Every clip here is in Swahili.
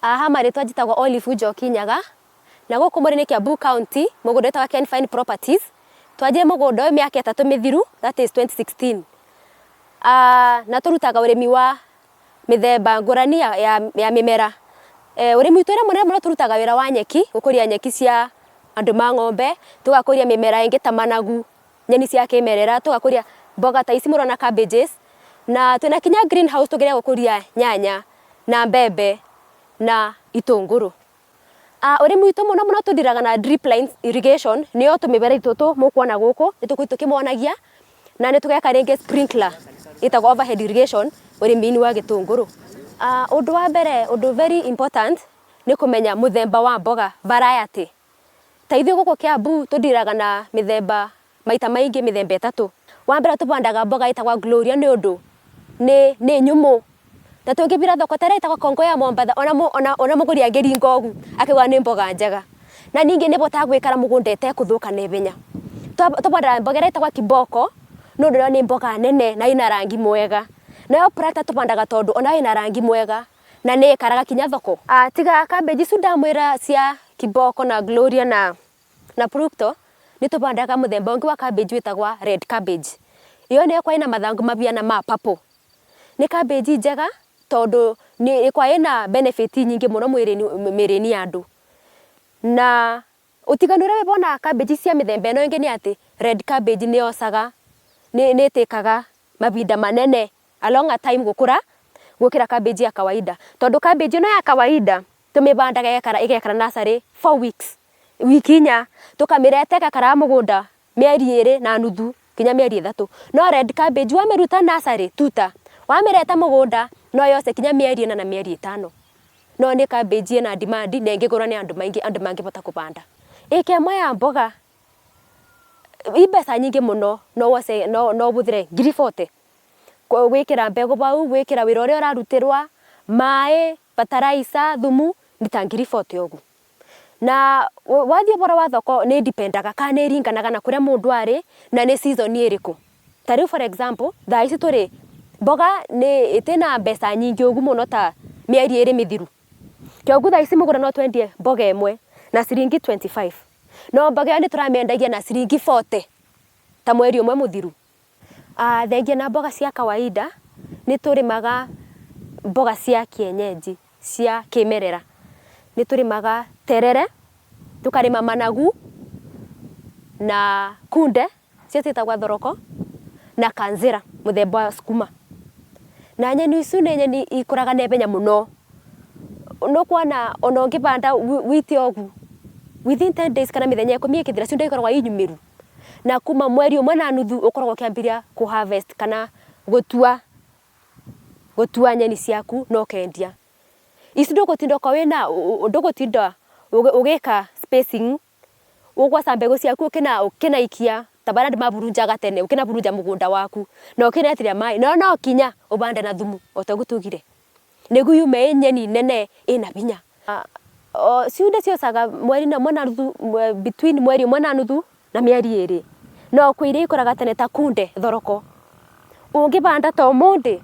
Aha marĩtwa njĩtagwo Olive Njokinyaga na gũkũ mũrĩ Kiambu County mũgũnda witagwo Ken Fine Properties. Twanjire mũgũnda ũyũ mĩaka 3 mĩthiru, that is 2016. Na tũrutaga ũrĩmi wa mĩthemba ngũrani ya mĩmera. Ũrĩmi witũ ũrĩa mũnene mũno tũrutaga wĩra wa nyeki, gũkũria nyeki cia andũ ma ng'ombe, tũgakũria mĩmera ĩngĩ ta managu, nyeni cia kimerera, tũgakũria mboga ta ici mũrona cabbages, na twĩna kinya greenhouse tũgeria gũkũria nyanya na mbembe na itũngũrũ. Ũrĩmi witũ mũno tũthiraga na drip line irrigation, nĩyo tũmĩberethi tũtũ mũkuona gũkũ nĩtũkoragwo tũkĩmonagia, na nĩtũgeka rĩngĩ sprinkler ĩtagwo overhead irrigation ũrĩmi-inĩ wa gĩtũngũrũ. Ũndũ wa mbere, ũndũ very important nĩ kũmenya mũthemba wa mboga, variety. Ta ithuĩ gũkũ Kiambu tũthiraga na mĩthemba maita maingĩ mĩthemba ĩtatũ. Wa mbere tũbandaga mboga ĩtagwo Gloria nĩ ũndũ nĩ nyũmũ. Na tũngĩbira thoko ta ĩtagwo Kongo ya Mombatha ona mũgũri angĩringa ũgu akĩgũra nĩ mboga njega. Na ningĩ nĩ botaga gwĩkara mũgũnda ĩtekũthũka na ihenya. Tũbandaga mboga ĩtagwo Kiboko nĩ ũndũ nĩ mboga nene na ina rangi mwega. Nayo Prata tũbandaga tondũ ona ina rangi mwega na nĩ ĩkaraga kinya thoko. Tiga cabbage ndamwĩra cia Kiboko na Gloria na Prukto, nĩ tũbandaga mũthemba ũngĩ wa cabbage wĩtagwo red cabbage. Iyo nĩ kwa ina mathangũ mabiana ma purple. Nĩ cabbage njega tondũ nĩ kwa ina benefit nyingĩ mũno mwĩrĩ-inĩ ya andũ. Na ũtiganu ũrĩa wĩbona cabbage cia mĩthemba ĩno ĩngĩ nĩ atĩ red cabbage nĩ yocaga, nĩ ĩtĩkaga mabinda manene a longer time gũkũra gũkĩra cabbage ya kawaida. Tondũ cabbage ĩno ya kawaida tũmĩbandaga ĩgekara nursery 4 weeks, wiki 4, tũkamĩreta ĩgakara mũgũnda mĩeri 2 na nuthu kinya mĩeri 3. No red cabbage wamĩruta nursery tuta, wamĩreta mũgũnda no yoce kinya mĩeri 4 na mĩeri 5. No nĩ cabbage ĩna demand na ĩngĩgũrwo nĩ andũ mangĩbota kũbanda. Ĩka ĩmwe ya mboga ibeca nyingĩ mũno no ũbũthĩre 40,000 gwĩkĩra mbegũ bau, gwĩkĩra wĩra ũrĩa ũrarutĩrwa, maĩ, fertilizer, thumu nĩ ta 40,000 ũgu. Na wathiĩ bora wa thoko nĩ dipendaga kana nĩ ringanaga na kũrĩa mũndũ arĩ na nĩ season ĩrĩkũ. Ta rĩu for example, thaa ici tũrĩ mboga nĩ ĩtĩna mbeca nyingĩ ũgu mũno ta mĩeri 2 mĩthiru. Kĩogu thaa ici mũgũra no twendie mboga ĩmwe na ciringi 25. No mboga ĩyo nĩ tũramĩendagia na ciringi 40 ta mweri ũmwe mũthiru. Thengia na mboga cia kawaida nĩ tũrĩmaga mboga cia kienyeji cia kimerera. Nĩ tũrĩmaga terere, tũkarĩma managu na kunde cia ciĩtagwo thoroko na kanzira mũthemba wa sukuma. Na nyeni icu nĩ nyeni ikũraga na ihenya mũno. Nũkuona ona ũngĩbanda witi ũgu within 10 days kana mĩthenya 10 ĩkĩthira ciothe ikoragwo inyumĩru. Na kuma mweri 1 na nuthu ũkoragwo ũkĩambĩrĩria kũ harvest kana gũtua nyeni ciaku na ũkendia. Ici ndũgũtinda ndũgũtinda ũgĩka spacing, ũgwaca mbegũ ciaku ũkĩnaikia ta bara andũ maburunjaga tene, ũkĩnaburunja mũgũnda waku na ũkĩnetĩria maĩ no kinya ũbande na thumu otagũtugire nĩguo yume nyeni nene ĩna binya. Ciothe ciocaga mweri 1 na nuthu, between mweri 1 na nuthu na mĩeri 2. No kwĩ iria ikoraga tene ta kunde, thoroko, ũngĩbanda ta ũmũthĩ,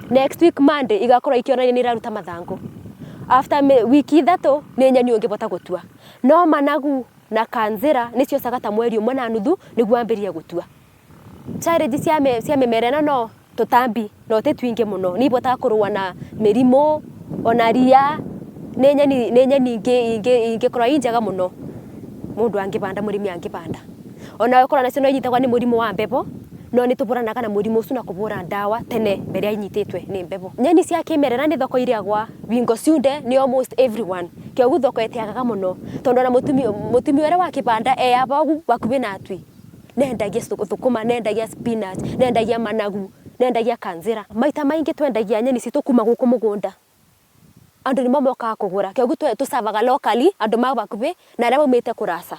next week Monday igakorwo ikĩonania nĩ iraruta mathangũ. After wiki 3 nĩ nyeni ũngĩbota gũtua. No managu na kanzira nĩ ciocaga ta mweri 1 na nuthu nĩguo wambĩrĩrie gũtua. Challenge cia mĩmera ĩno no tũtambi no tũtwingĩ mũno, nĩ ibotaga kũrũa na mĩrimũ ona ria. Nĩ nyeni ingĩkorwo njega mũno mũndũ angĩbanda, mũrĩmi angĩbanda. Ona ũkorwo nacio no inyitagwo nĩ mũrimũ wa mbebo, no nĩ tũbũranaga na mũrimũ ũcio na kũbũra ndawa tene mbere ya inyitĩtwe nĩ mbebo. Nyeni cia kimerera nĩ thoko irĩagwa wingo ciothe nĩ almost everyone. Kĩogu thoko ĩtĩagaga mũno tondũ ona mũtumia ũrĩa wakĩbanda aba ũgu bakuhĩ na atui nendagia thũkũma, nendagia spinach, nendagia managu, nendagia kanzira. Maita maingĩ twendagia nyeni citũ kuma gũkũ mũgũnda. Andũ nĩ mokaga kũgũra. Kĩogu tũcavaga locally andũ ma bakuhĩ na arĩa maumĩte kũraca.